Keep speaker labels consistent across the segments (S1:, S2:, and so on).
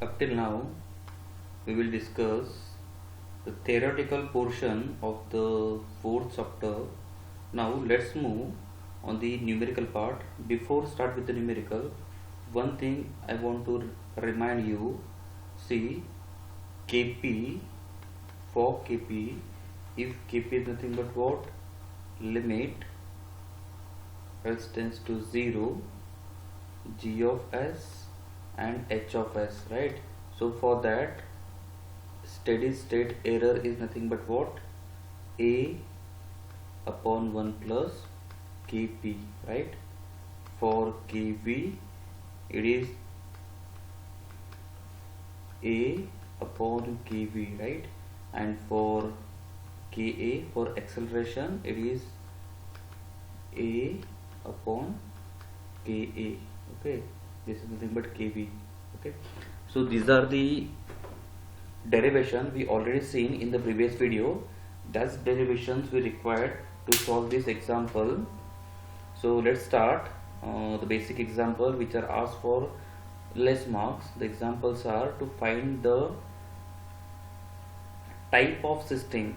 S1: Up till now, we will discuss the theoretical portion of the fourth chapter. Now, let's move on the numerical part. Before start with the numerical, one thing I want to remind you. See, Kp, for Kp, if Kp is nothing but what? Limit s tends to 0, g of s and h of s, right? So for that, steady state error is nothing but what? A upon 1 plus Kp, right? For Kp, it is A upon Kv, right? And for Ka, for acceleration, it is A upon Ka. Okay, this is nothing but Kv. Okay, so these are the derivation we already seen in the previous video. That's derivations we required to solve this example. So let's start the basic example which are asked for less marks. The examples are to find the type of system.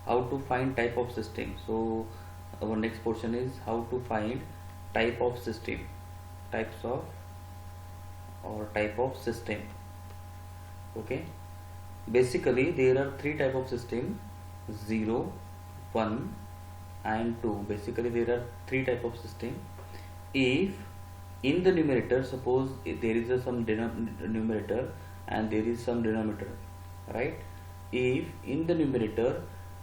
S1: How to find type of system. So our next portion is how to find type of system, types of or type of system. Okay, basically there are three type of system: 0, 1 and 2. Basically there are three type of system. If in the numerator, suppose if there is some numerator and there is some denominator, right? If in the numerator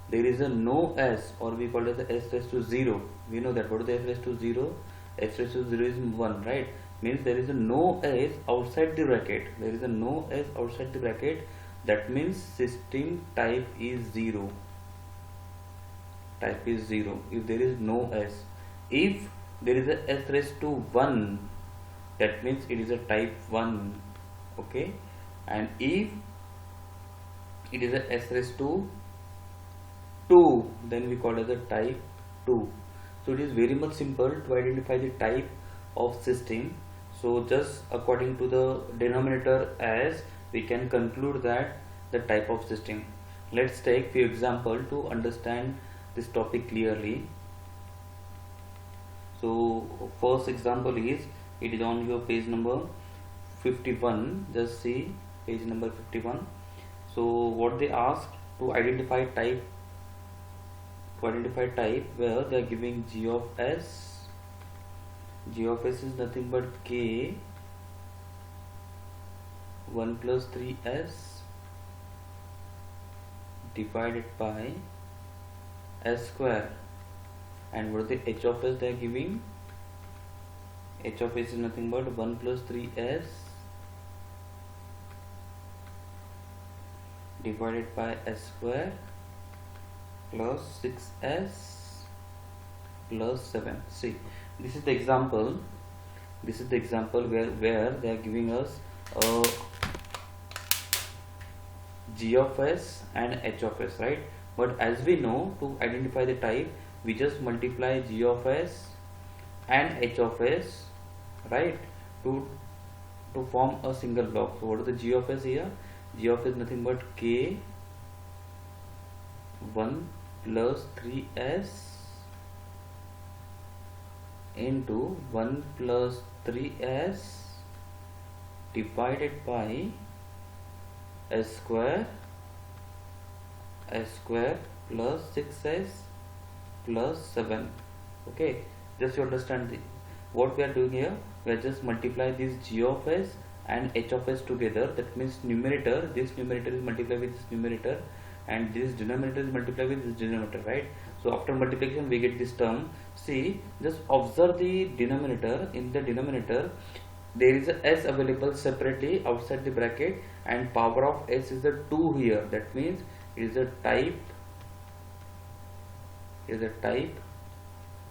S1: there is a no s, or we call it the s raised to 0, we know that what is the s raised to 0? S raised to 0 is 1, right? Means there is a no s outside the bracket. There is a no s outside the bracket. That means system type is 0. Type is 0 if there is no s. If there is a s raised to 1, that means it is a type 1. Okay, and if it is a s raised to 2, then we call it a type 2. So it is very much simple to identify the type of system. So just according to the denominator as, we can conclude that the type of system. Let's take few example to understand this topic clearly. So first example is, it is on your page number 51. Just see page number 51. So what they ask, to identify type, where they are giving g of s. G of s is nothing but k 1 plus 3s divided by s square. And what is the h of s they are giving? H of s is nothing but 1 plus 3s divided by s square plus 6s plus 7. See, this is the example. This is the example where they are giving us g of s and h of s, right? But as we know, to identify the type, we just multiply g of s and h of s, right, to form a single block. So what is the g of s here? G of s is nothing but k 1 plus 3s into 1 plus 3s divided by s square plus 6s plus 7. Okay, just you understand what we are doing here. We are just multiply this g of s and h of s together. That means numerator, this numerator is multiplied with this numerator, and this denominator is multiplied with this denominator, right? So after multiplication we get this term. See, just observe the denominator. In the denominator there is a s available separately outside the bracket, and power of s is a 2 here. That means it is a type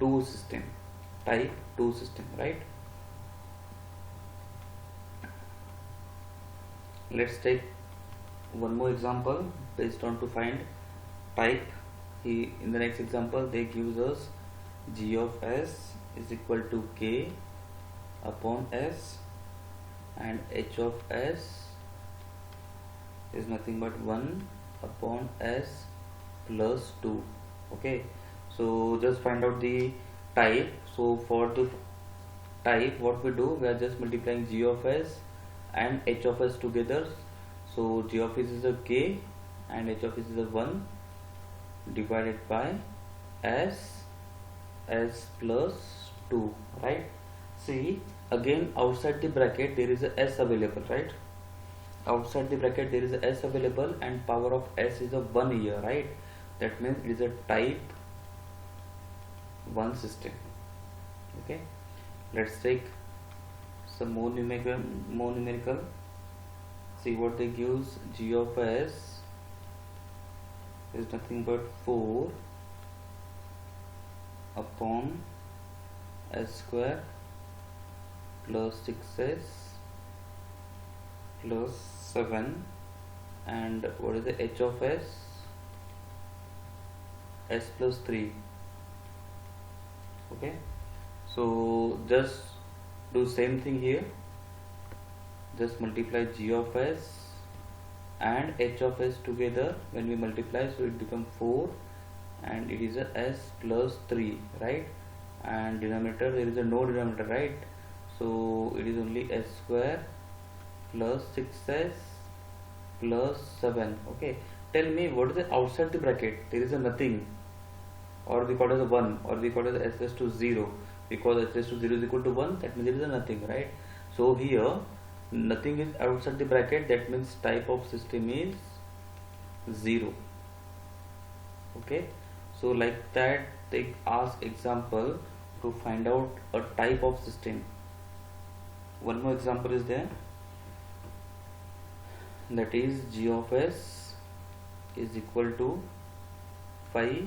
S1: 2 system. Type 2 system, right? Let's take one more example based on to find type. In the next example they gives us g of s is equal to k upon s and h of s is nothing but 1 upon s plus 2. Okay, so just find out the type. So for the type, what we do, we are just multiplying g of s and h of s together. So g of s is a k and h of s is a 1 divided by s plus 2, right? See, again outside the bracket there is a s available, right? Outside the bracket there is a s available and power of s is a 1 here, right? That means it is a type 1 system. Okay, let's take some more numerical. See what they gives. G of s is nothing but 4 upon s square plus 6s plus 7, and what is the h of s plus 3. Okay, so just do same thing here, just multiply g of s and h of s together. When we multiply, so it becomes 4 and it is a s plus 3, right? And denominator, there is a no denominator, right? So it is only s square plus 6s plus 7. Okay, tell me what is the outside the bracket. There is a nothing, or we call it as a 1, or we call it as s raised to 0, because s raised to 0 is equal to 1, that means there is a nothing, right? So here nothing is outside the bracket, that means type of system is 0. Okay, so like that, take ask example to find out a type of system. One more example is there, that is g of s is equal to 5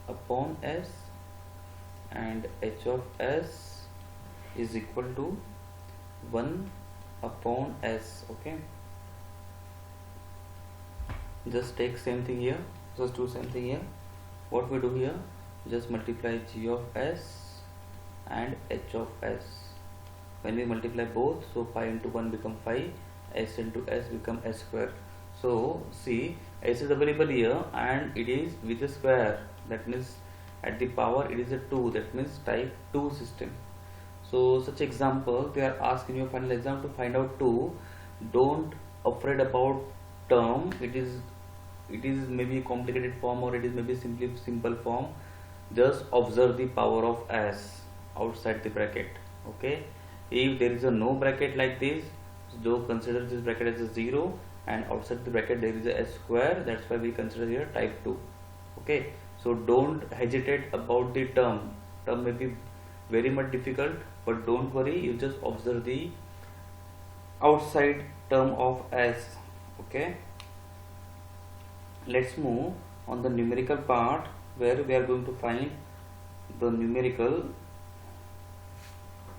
S1: upon s and h of s is equal to 1 upon s. Okay, just take same thing here, just do same thing here. What we do here, just multiply g of s and h of s. When we multiply both, so 5 into 1 become 5, s into s become s square. So see, s is available here and it is with a square, that means at the power it is a 2, that means type 2 system. So such example they are asked in your final exam to find out 2. Don't afraid about term, it is maybe complicated form or it is maybe simply simple form. Just observe the power of s outside the bracket. Okay, if there is a no bracket like this, so consider this bracket as a 0 and outside the bracket there is a s square, that's why we consider here type 2. Okay, so don't hesitate about the term may be very much difficult, but don't worry, you just observe the outside term of s. Okay, let's move on the numerical part, where we are going to find the numerical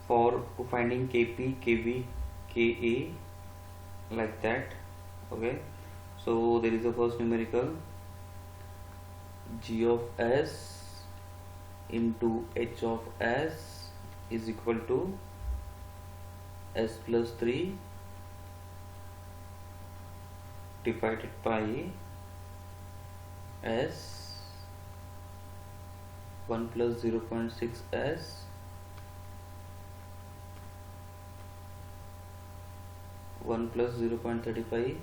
S1: for finding kp, kv, ka, like that. Okay, so there is a first numerical, g of s into h of s is equal to s plus 3 divided by s 1 plus 0.6 s 1 plus 0.35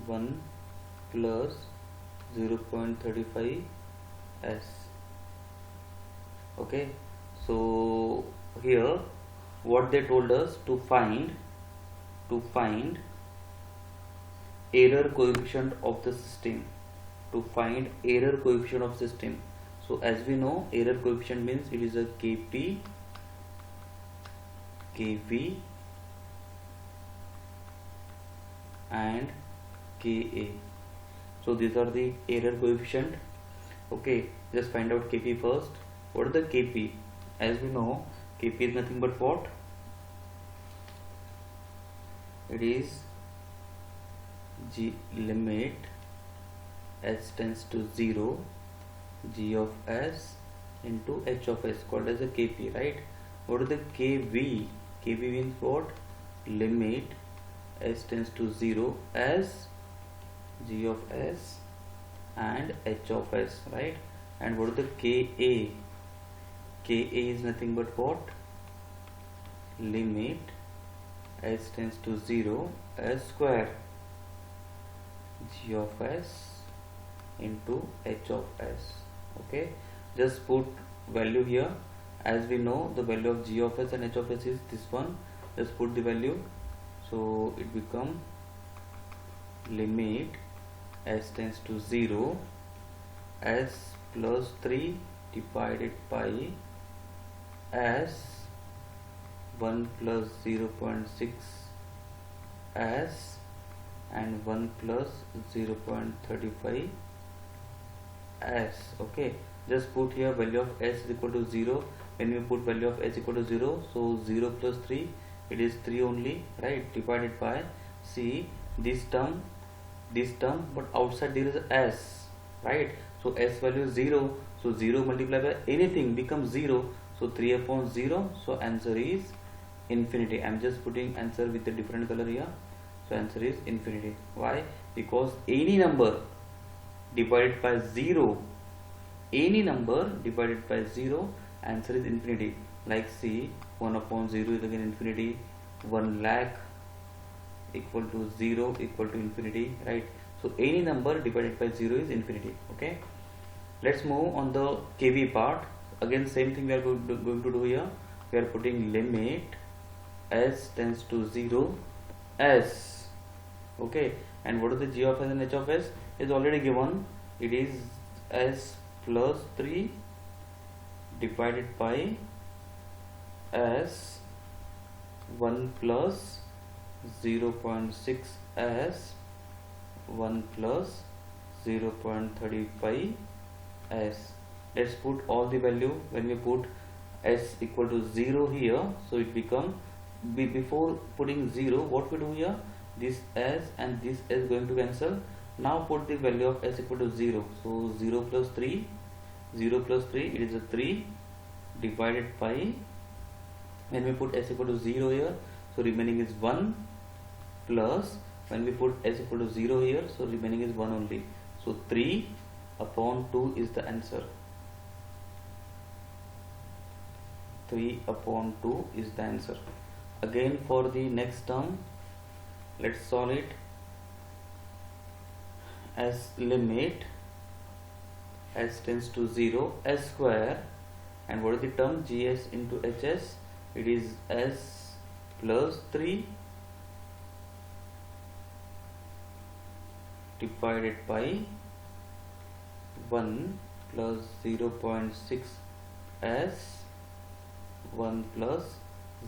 S1: 1 plus 0.35 s. Okay, so here what they told us to find error coefficient of the system, to find error coefficient of system. So as we know, error coefficient means it is a kp, kv and ka. So these are the error coefficient. Okay, just find out kp first. What is the kp? As we know, kp is nothing but what? It is g limit s tends to 0 g of s into h of s, called as a kp, right? What is the kv? Kv means what? Limit s tends to 0 as g of s and h of s, right? And what is the ka? Ka is nothing but what? Limit s tends to 0 s square g of s into h of s. Okay, just put value here. As we know, the value of g of s and h of s is this one. Just put the value, so it become limit s tends to 0 s plus 3 divided by s 1 plus 0.6 s and 1 plus 0.35 s. Okay, just put here value of s is equal to 0. When we put value of s equal to 0, so 0 plus 3, it is 3 only, right? Divided by, see this term, but outside there is s, right? So s value is 0, so 0 multiplied by anything becomes 0, so 3 upon 0, so answer is infinity. I am just putting answer with a different color here, so answer is infinity. Why? Because any number divided by 0, answer is infinity. Like see, 1 upon 0 is again infinity, 1 lakh equal to 0 equal to infinity, right? So any number divided by 0 is infinity. Okay, let's move on the kv part. Again same thing we are going to do here. We are putting limit s tends to 0 s. Okay, and what is the g of s and h of s is already given. It is s plus 3 divided by s 1 plus 0.6 s 1 plus 0.35 s. Let's put all the value. When we put s equal to 0 here, so it become, before putting 0, what we do here, this s and this s going to cancel. Now put the value of s equal to 0, so 0 plus 3, it is a 3 divided by, when we put s equal to 0 here, so remaining is 1 plus, when we put s equal to 0 here, so remaining is 1 only, so 3 upon 2 is the answer. 3 upon 2 is the answer. Again for the next term, let's solve it. As limit s tends to 0 s square, and what is the term? gs into hs, it is s plus 3 divided by 1 plus 0.6 s 1 plus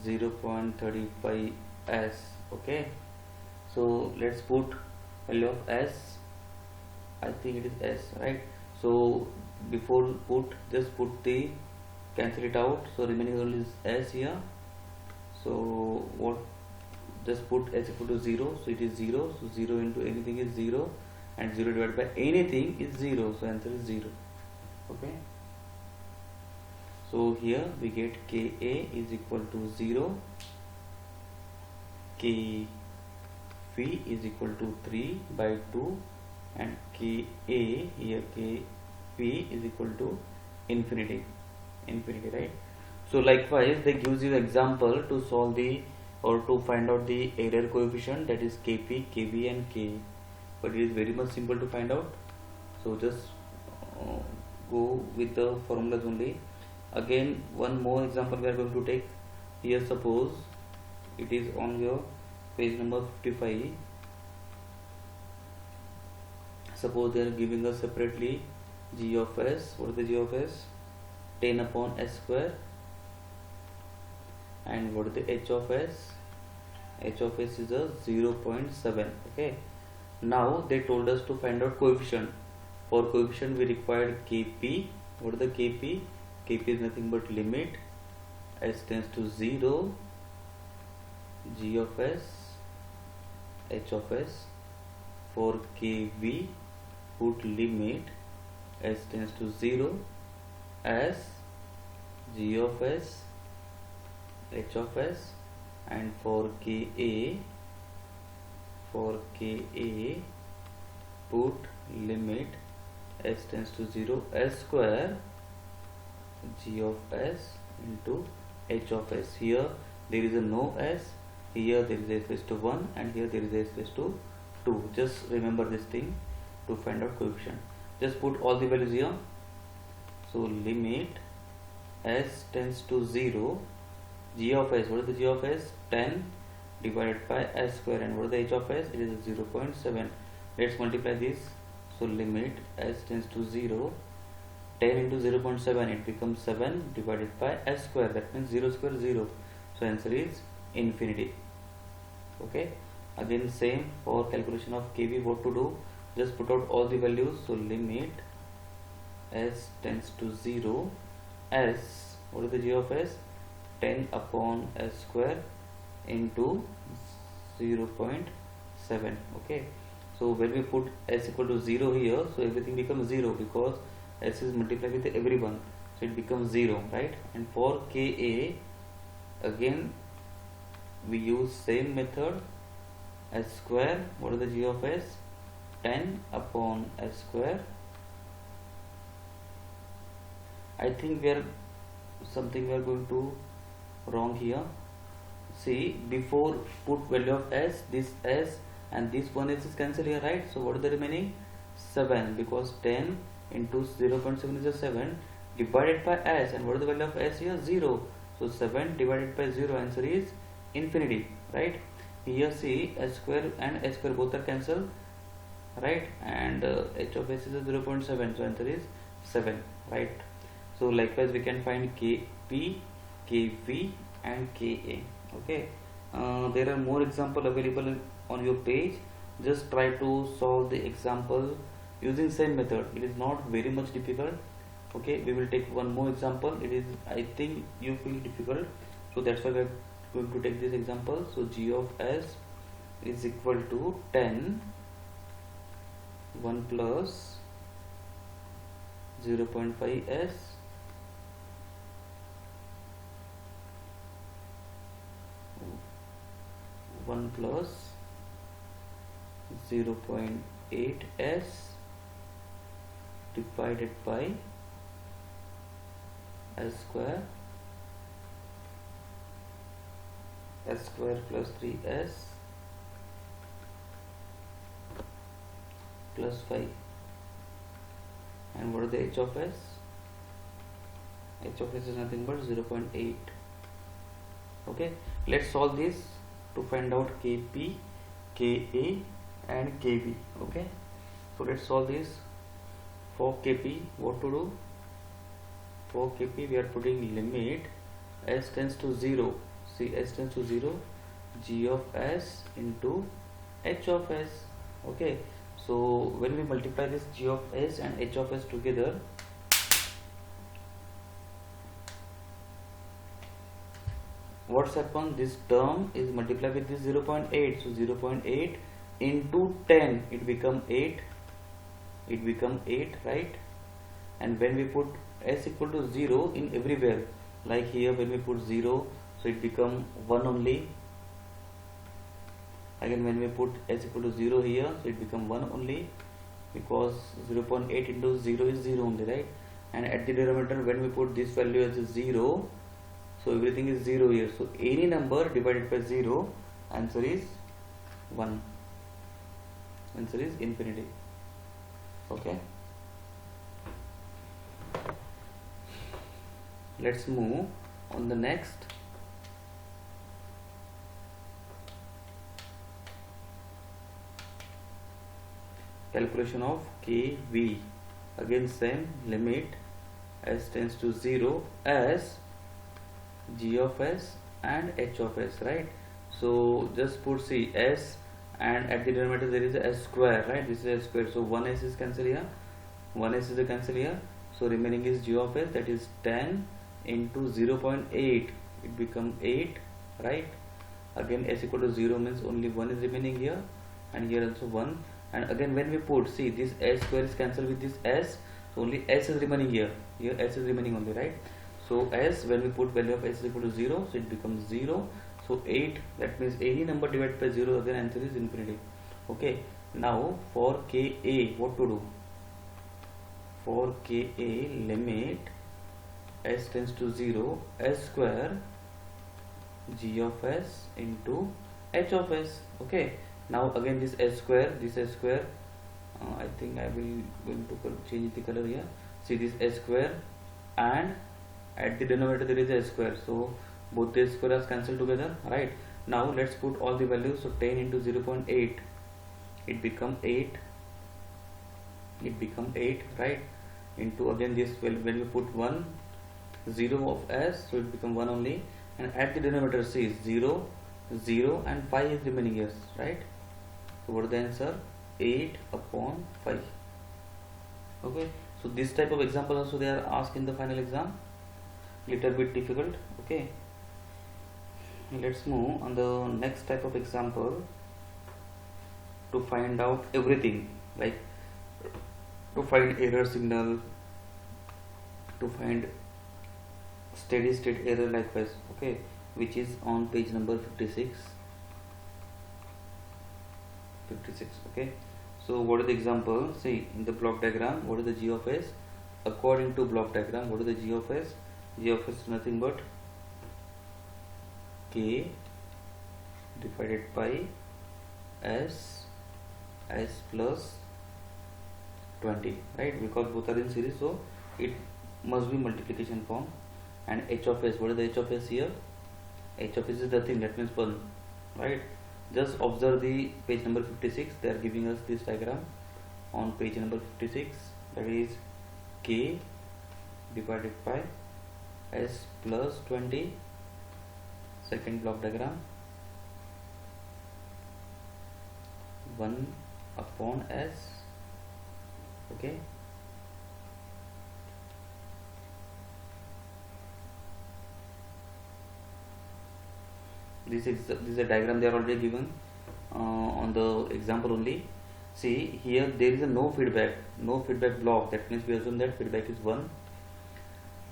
S1: 0.35 s. Okay, so let's put value of s. I think it is s, right? So before put, just put the, cancel it out, so remaining only is s here. So what, just put s equal to 0, so it is 0, so 0 into anything is 0, and 0 divided by anything is 0, so answer is 0. Okay, so here we get Ka is equal to 0, Kv is equal to 3 by 2, and Ka here, Kv is equal to infinity, right? So likewise they gives you example to solve the, or to find out the error coefficient, that is Kp, Kv and K, but it is very much simple to find out. So just go with the formulas only. Again one more example we are going to take here. Suppose it is on your page number 55. Suppose they are giving us separately g of s. What is the g of s? 10 upon s square. And what is the h of s? H of s is a 0.7. Okay, now they told us to find out coefficient. For coefficient we required Kp. What is the Kp? Kp is nothing but limit s tends to 0 g of s h of s. For Kv, put limit s tends to 0 as g of s h of s, and for Ka, for Ka, put limit s tends to 0 s square g of s into h of s. Here there is a no s, here there is s raised to 1, and here there is s raised to 2. Just remember this thing to find out coefficient. Just put all the values here. So limit s tends to 0 g of s. What is the g of s? 10 divided by s square. And what is the h of s? It is 0.7. Let's multiply this. So limit s tends to 0, 10 into 0.7, it becomes 7 divided by s square. That means 0 square 0. So answer is infinity. Okay. Again same for calculation of kV. What to do? Just put out all the values. So limit s tends to 0 s. What is the g of s? 10 upon s square into 0.7. Okay. So when we put s equal to 0 here, so everything becomes 0 because s is multiplied with everyone, so it becomes 0, right? And for Ka, again we use same method, s square. What is the g of s? 10 upon s square. I think we are going to wrong here. See, before put value of s, this s and this one is cancelled here, right? So what is the remaining? 7, because 10 into 0.7 is a 7 divided by s, and what is the value of s here? 0. So 7 divided by 0, answer is infinity, right? Here see, s square and s square both are cancelled, right? And h of s is a 0.7, so answer is 7, right? So likewise we can find Kp, Kv and Ka. Okay. There are more example available on your page. Just try to solve the example using same method. It is not very much difficult. Okay, we will take one more example. It is, I think you feel difficult, so that's why we are going to take this example. So g of s is equal to 10 1 plus 0.5 s one plus 0.8 s divided by s square plus 3s plus 5. And what is the h of s? H of s is nothing but 0.8. Okay, let's solve this to find out Kp, Ka and Kv. Okay, so let's solve this. For Kp, what to do? For Kp, we are putting limit s tends to 0. See, s tends to 0, g of s into h of s. Okay, so when we multiply this g of s and h of s together, what's happened? This term is multiplied with this 0.8. So 0.8 into 10, it become 8. It become 8, right? And when we put s equal to 0 in everywhere, like here when we put 0, so it become 1 only. Again when we put s equal to 0 here, so it become 1 only, because 0.8 into 0 is 0 only, right? And at the denominator, when we put this value as 0, so everything is 0 here. So any number divided by 0, answer is 1. Answer is infinity. Okay. Let's move on the next. Calculation of Kv. Again same, limit s tends to 0 as g of s and h of s, right? So just put c s, and at the denominator there is a s square, right? This is s square, so 1s is cancelled here, 1s is a cancel here, so remaining is g of s, that is 10 into 0.8, it become 8, right? Again s equal to 0 means only 1 is remaining here, and here also 1. And again when we put, see, this s square is cancelled with this s, so only s is remaining here, here s is remaining only, right? So s, when we put value of s is equal to 0, so it becomes 0. So 8, that means any number divided by 0, again answer is infinity. Okay, now for ka, what to do? For ka, limit s tends to 0, s square g of s into h of s. Okay, now again this s square, I think I will going to change the color here. See this s square, and at the denominator there is a square, so both the squares cancel together, right? Now let's put all the values. So 10 into 0.8, it become 8, right? Into again this, when we put 1 0 of s, so it become 1 only, and at the denominator see 0 0 and 5 is remaining, yes, right? So what is the answer? 8 upon 5. Okay, so this type of example also they are asked in the final exam, little bit difficult. Okay, let's move on the next type of example to find out everything, like to find error signal, to find steady state error likewise. Okay, which is on page number 56. Okay, so what is the example? See in the block diagram, what is the g of s? According to block diagram, what is the g of s? G of s is nothing but k divided by s plus 20, right? Because both are in series, so it must be multiplication form. And h of s, what is the h of s here? H of s is the thing, that means 1, right? Just observe the page number 56. They are giving us this diagram on page number 56, that is k divided by s plus 20, second block diagram, 1 upon s. Okay, this is a diagram they are already given on the example only. See here there is a no feedback block, that means we assume that feedback is 1.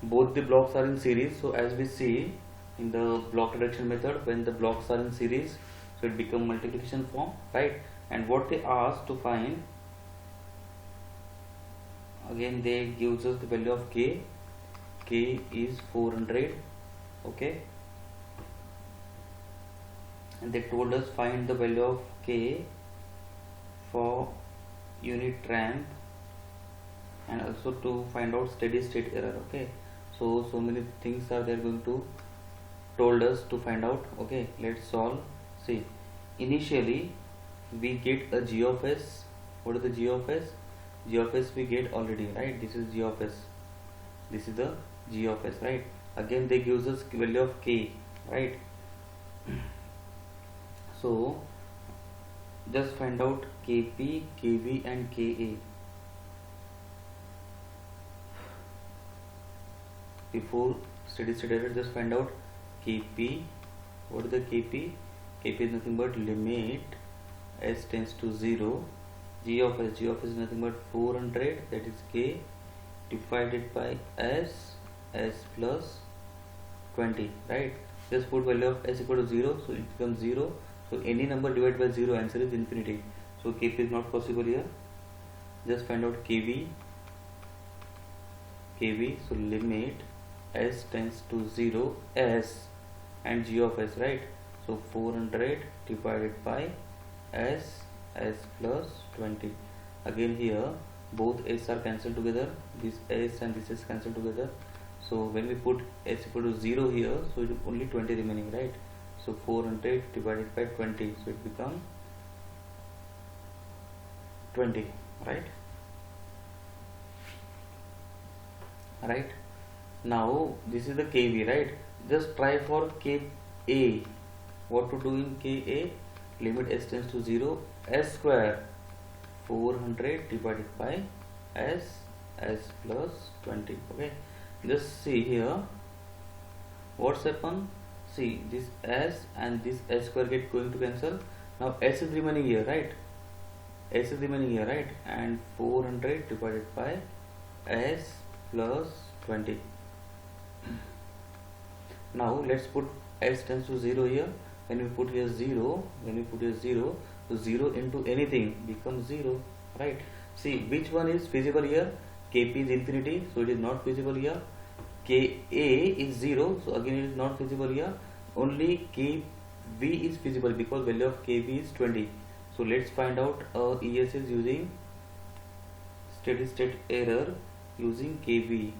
S1: Both the blocks are in series, so as we see in the block reduction method, when the blocks are in series, so it become multiplication form, right? And what they ask to find, again they gives us the value of k is 400. Okay, and they told us find the value of k for unit ramp, and also to find out steady state error. Okay, so many things are there going to told us to find out. Okay, let's solve. See, initially we get a g of s. What is the g of s? G of s we get already, right? This is g of s, this is the g of s, right? Again they gives us value of k, right? So just find out kp, kv and ka. Before steady state error, just find out kp. What is the kp? Kp is nothing but limit s tends to 0, g of s is nothing but 400, that is k, divided by s plus 20, right? Just put value of s equal to 0, so it becomes 0. So any number divided by 0, answer is infinity. So kp is not possible here. Just find out kv. So limit s tends to 0, s and g of s, right? So 400 divided by s plus 20. Again here both s are cancelled together, this s and this is cancelled together. So when we put s equal to 0 here, so it is only 20 remaining, right? So 400 divided by 20, so it becomes 20, right? Now this is the kv, right? Just try for ka. What to do in ka? Limit s tends to 0, s square 400 divided by s plus 20. Okay, just see here what's happened. See, this s and this s square get going to cancel. Now s is remaining here, right? And 400 divided by s plus 20. Now let's put s tends to 0 here. When we put here 0, So 0 into anything becomes 0, right? See which one is feasible here. Kp is infinity, so it is not feasible here. Ka is 0, so again it is not feasible here. Only Kv is feasible because value of Kv is 20. So let's find out ESS using steady state error using Kv.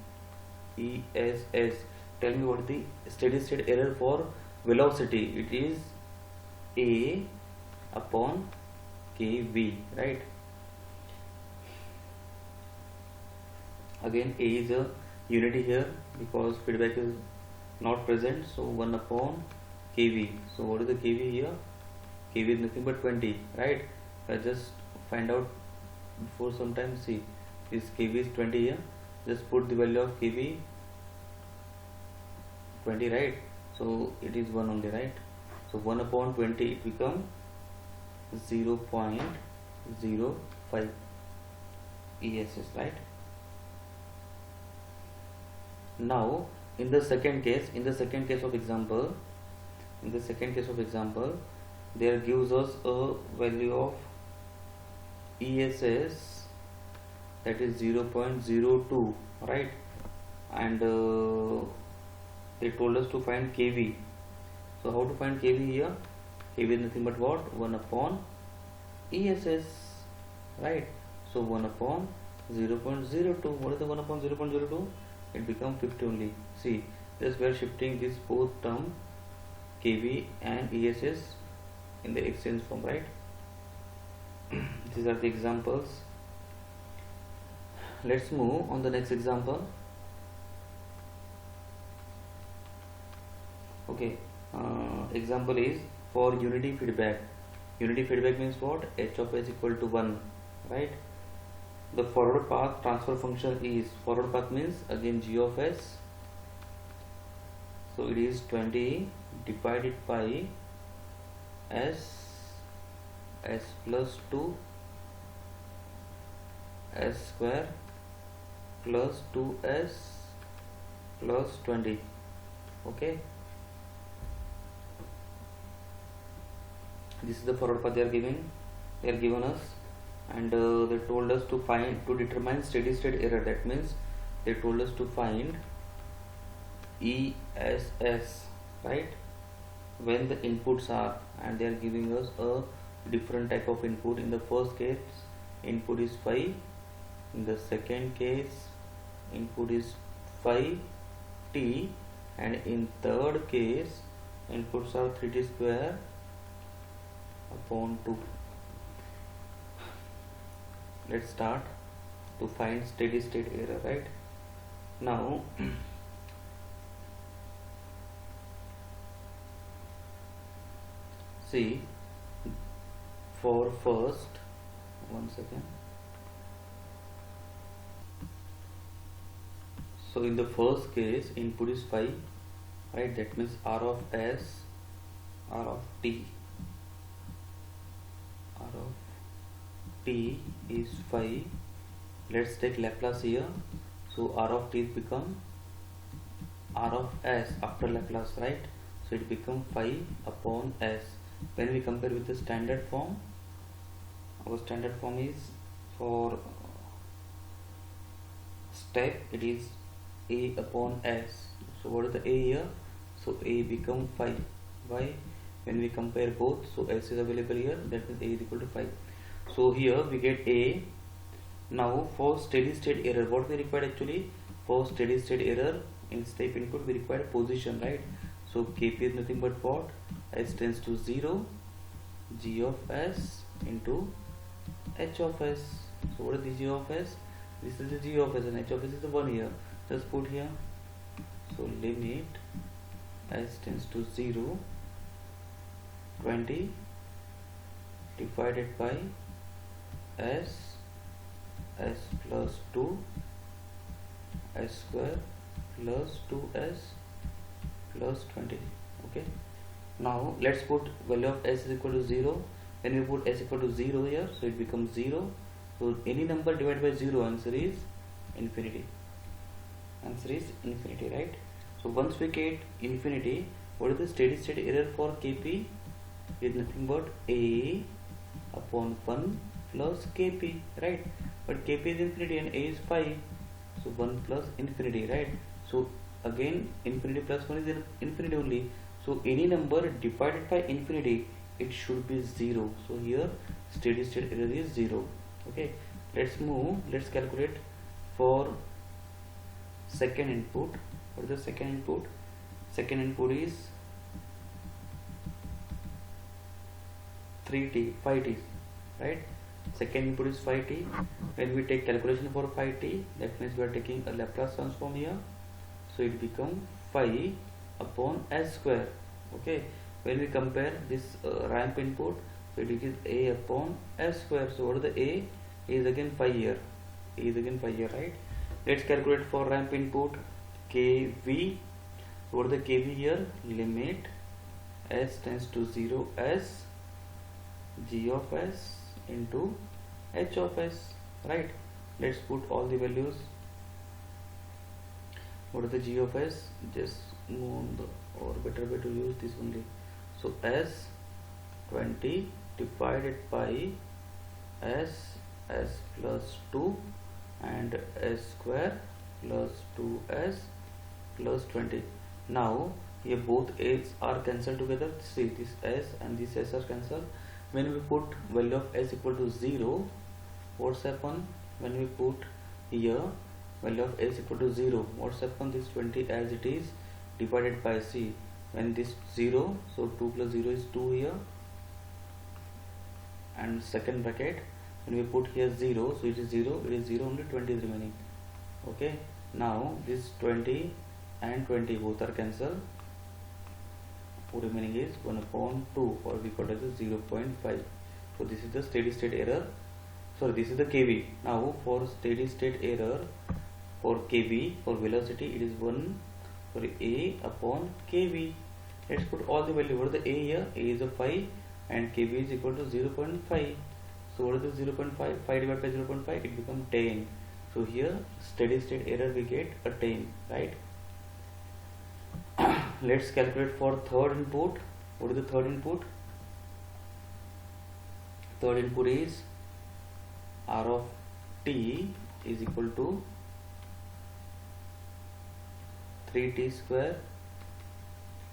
S1: ESS. Tell me what is the steady state error for velocity. It is A upon Kv, right? Again A is a unity here because feedback is not present, so 1 upon Kv. So what is the Kv here? Kv is nothing but 20, right? I just find out before some time. See, this Kv is 20 here. Just put the value of Kv 20, right? So it is 1 only, right? So 1 upon 20, it become 0.05 ESS, right? Now in the second case of example, there gives us a value of ESS that is 0.02, right? And they told us to find Kv. So how to find Kv here? Kv is nothing but what? 1 upon ESS, right? So 1 upon 0.02. What is the 1 upon 0.02? It becomes 50 only. See, just we are shifting this both term Kv and ESS in the exchange form, right? These are the examples. Let's move on the next example. Okay, example is for unity feedback. Unity feedback means what? H of s equal to 1, right? The forward path transfer function is, forward path means again g of s, so it is 20 divided by s plus 2 s square plus 2s plus 20. Okay, this is the forward path they are given us, and they told us to determine steady state error. That means they told us to find ESS, right, when the inputs are, and they are giving us a different type of input. In the first case input is 5, in the second case input is 5t, and in third case inputs are 3t square upon 2. Let's start to find steady state error, right? Now see, for first, one second. So in the first case input is 5, right? That means R of s, R of t is 5. Let's take Laplace here. So R of t become R of s after Laplace, right? So it becomes 5 upon s. When we compare with the standard form, our standard form is for step, it is a upon s. So what is the a here? So a become 5. Why? When we compare both, so s is available here, that means a is equal to 5. So here we get a. Now for steady state error, what we required actually? For steady state error in step input we require position, right? So Kp is nothing but what? S tends to 0, g of s into h of s. So what is the g of s? This is the g of s, and h of s is the 1 here. Just put here. So limit s tends to 0, 20 divided by s plus 2 s square plus 2s plus 20. Okay, now let's put value of s is equal to 0. When we put s equal to 0 here, so it becomes 0. So any number divided by 0, answer is infinity. Answer is infinity, right? So once we get infinity, what is the steady state error for Kp? Is nothing but a upon 1 plus kp, right? But kp is infinity and a is pi, so 1 plus infinity, right? So again infinity plus 1 is infinity only, so any number divided by infinity it should be 0. So here steady state error is 0. Okay, let's calculate for second input. What is the second input? Second input is 5t, right? Second input is 5t. When we take calculation for 5t, that means we are taking a Laplace transform here, so it become 5 upon s square. Okay, when we compare this ramp input, so it is a upon s square. So what is the a? Is again 5 here. A is again 5 here, right? Let's calculate for ramp input kv. What is the kv here? Limit s tends to 0 s g of s into h of s, right? Let's put all the values. What is the g of s? Just move on the, or better way to use this only. So s 20 divided by s plus 2 and s square plus 2s plus 20. Now here both s are cancelled together. See, this s and this s are cancelled. When we put value of s equal to 0, what's happen? When we put here value of s equal to 0, what's happen? This 20 as it is divided by c. When this 0, so 2 plus 0 is 2 here, and second bracket, when we put here 0, so it is 0, it is 0 only, 20 is remaining. Okay, now this 20 and 20 both are cancelled, remaining is 1 upon 2, or we call it as 0.5. So this is the steady state error. So this is the kV. Now for steady state error, for kV, for velocity, it is 1 a upon kV. Let's put all the value. What is the a here? A is a 5 and kV is equal to 0.5. So what is the 0.5? 5 divided by 0.5, it becomes 10. So here steady state error we get a 10, right? Let's calculate for third input. What is the third input? Third input is r of t is equal to 3t square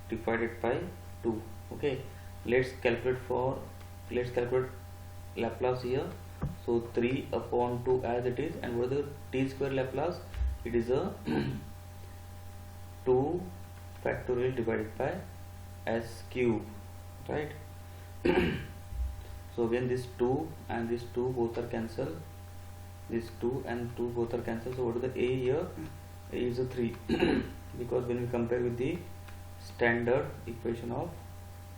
S1: divided by 2. Okay, let's calculate Laplace here. So 3 upon 2 as it is, and what is the t square Laplace? It is a 2 factorial divided by s cube, right? So again this 2 and this 2 both are cancelled, this 2 and 2 both are cancelled. So what is the a here? A is a 3 because when we compare with the standard equation of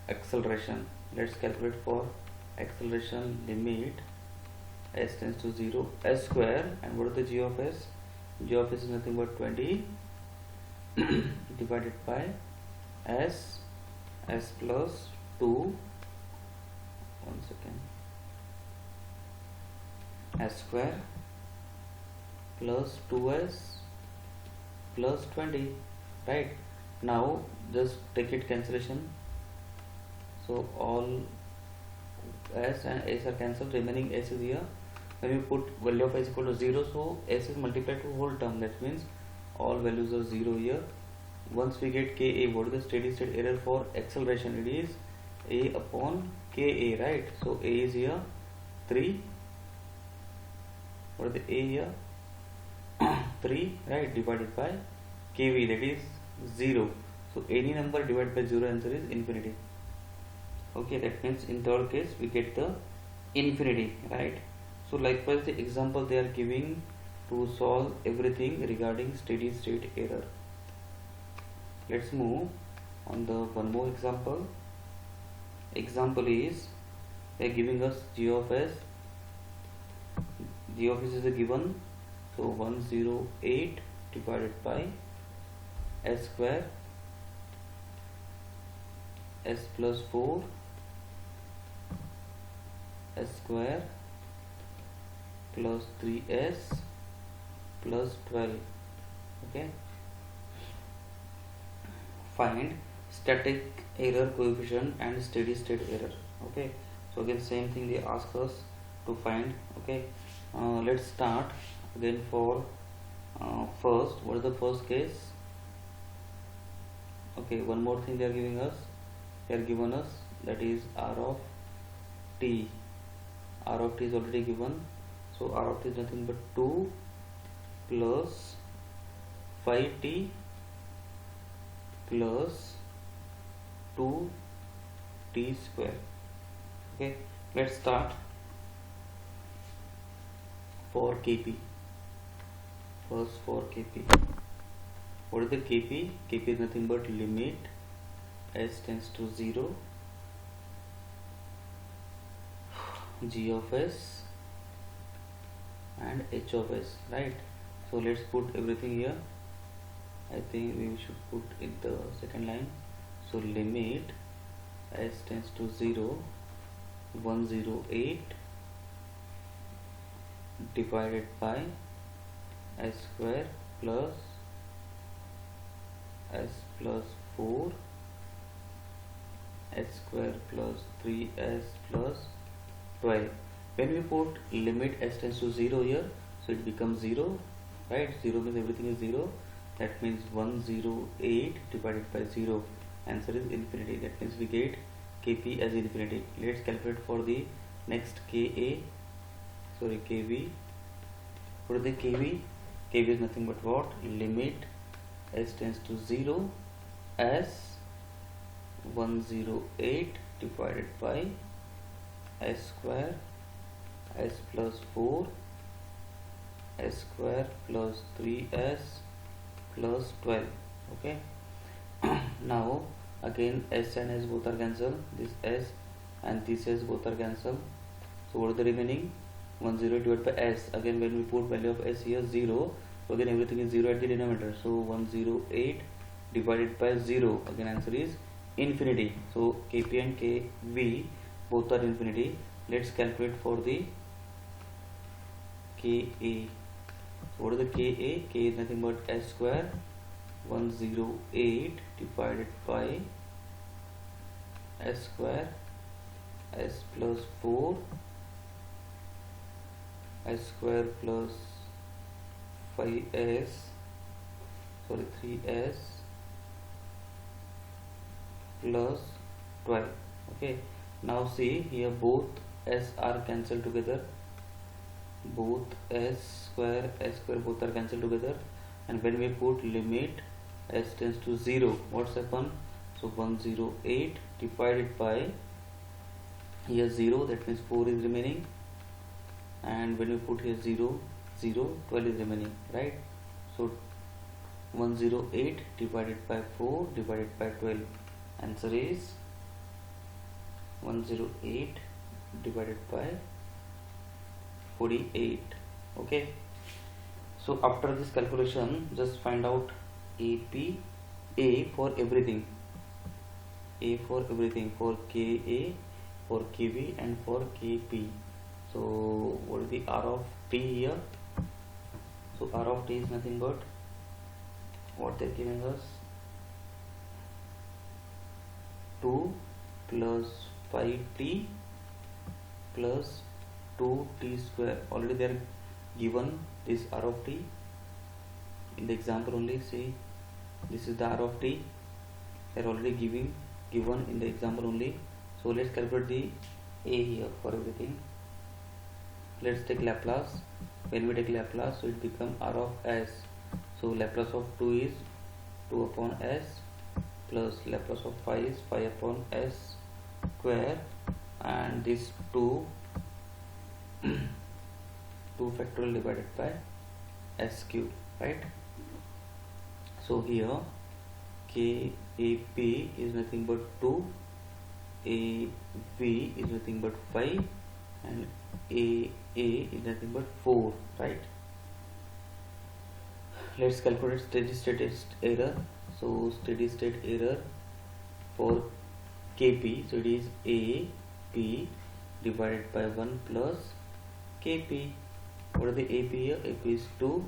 S1: acceleration, let's calculate for acceleration. Limit s tends to 0 s square, and what is the g of s? G of s is nothing but 20 divided by s plus 2, s square plus 2s plus 20, right? Now just take it cancellation, so all s and s are cancelled, remaining s is here. When we put value of s equal to 0, so s is multiplied to whole term, that means all values are 0 here. Once we get ka, what is the steady state error for acceleration? It is a upon ka, right? So a is here 3. What is the a here? 3, right, divided by kv, that is 0. So any number divided by 0, answer is infinity. Okay, that means in third case we get the infinity, right? So likewise the example they are giving to solve everything regarding steady state error. Let's move on the one more example. Example is they are giving us g of s. G of s is a given, so 108 divided by s square, s plus 4, s square plus 3s plus 12. Okay, find static error coefficient and steady state error. Okay, So again same thing they ask us to find. Okay, let's start again for first. What is the first case? Okay, one more thing they are giving us. They are given us, that is r of t. R of t is already given, so r of t is nothing but 2 plus 5t plus 2t square. Okay, let's start for kp. First for kp, what is the kp? Kp is nothing but limit s tends to 0 g of s and h of s, right? So let's put everything here. I think we should put in the second line. So limit s tends to 0 108 divided by s square plus s plus 4 s square plus 3s plus 12. When we put limit s tends to 0 here, so it becomes 0, right? 0 means everything is 0. That means 108 divided by 0, answer is infinity. That means we get kp as infinity. Let's calculate for the next kv. What is the kv? Kv is nothing but what? Limit s tends to 0 as 108 divided by s square s plus 4 s square plus 3s plus 12. Okay, now again s and s both are cancelled, this s and this s both are cancelled. So what is the remaining? 108 divided by s. Again when we put value of s here 0, so again everything is 0 at the denominator, so 108 divided by 0, again answer is infinity. So kp and kv both are infinity. Let's calculate for the ka. So what is the ka? K is nothing but s square 108 divided by s square s plus 4 s square plus 3s plus 12. Okay, now see here both s are cancelled together, both s square both are cancelled together, and when we put limit s tends to 0, what's happened? So 108 divided by here 0, that means 4 is remaining, and when we put here 0 12 is remaining, right? So 108 divided by 4 divided by 12, answer is 108 divided by 48. Okay, so after this calculation just find out a for everything, a for everything, for ka, for kv and for kp. So what is the r of t here? So r of t is nothing but what they're giving us, 2 plus 5t plus 2t square. Already they are given this r of t in the example only. See, this is the r of t, they are already given in the example only. So let's calculate the a here for everything. Let's take Laplace. When we take Laplace, so it becomes r of s. So Laplace of 2 is 2 upon s plus Laplace of 5 is 5 upon s square, and this 2 factorial divided by s cube, right? So here kap is nothing but 2, av is nothing but 5, and aa is nothing but 4, right? Let's calculate steady state error. So steady state error for kp, so it is ap divided by 1 plus kp. What is the ap here? Ap is 2,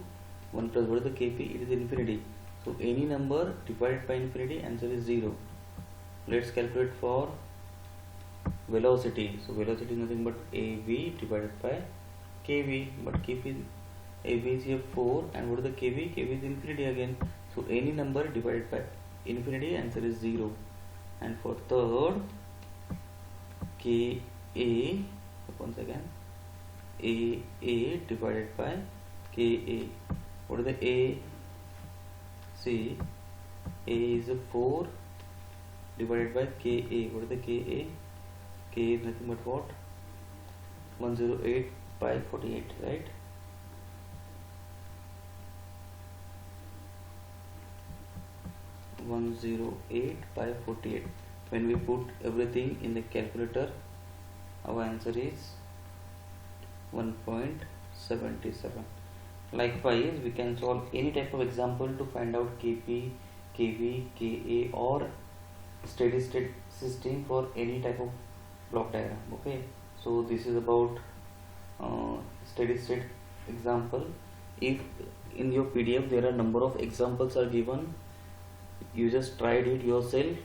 S1: 1 plus what is the kp? It is infinity. So any number divided by infinity, answer is 0. Let's calculate for velocity. So velocity is nothing but AV divided by KV, but KV AV is here 4, and what is the KV? KV is infinity again. So any number divided by infinity, answer is 0. And for third, KA, once again, AA divided by KA. What is the A? See, A is a 4 divided by KA. What is the KA? KA is nothing but what? 108 by 48, right? (108 by 48). When we put everything in the calculator, our answer is 1.77. Likewise, we can solve any type of example to find out Kp, Kv, Ka or steady state system for any type of block diagram. Okay, so this is about steady state example. If in your PDF there are number of examples are given, you just tried it yourself.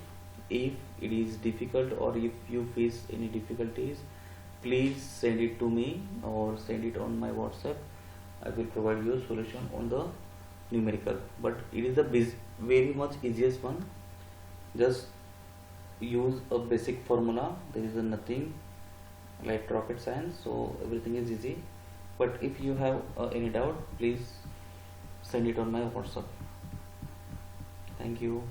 S1: If it is difficult or if you face any difficulties, please send it to me or send it on my WhatsApp. I will provide you a solution on the numerical, but it is the very much easiest one. Just use a basic formula. There is nothing like rocket science, so everything is easy. But if you have any doubt, please send it on my WhatsApp. Thank you.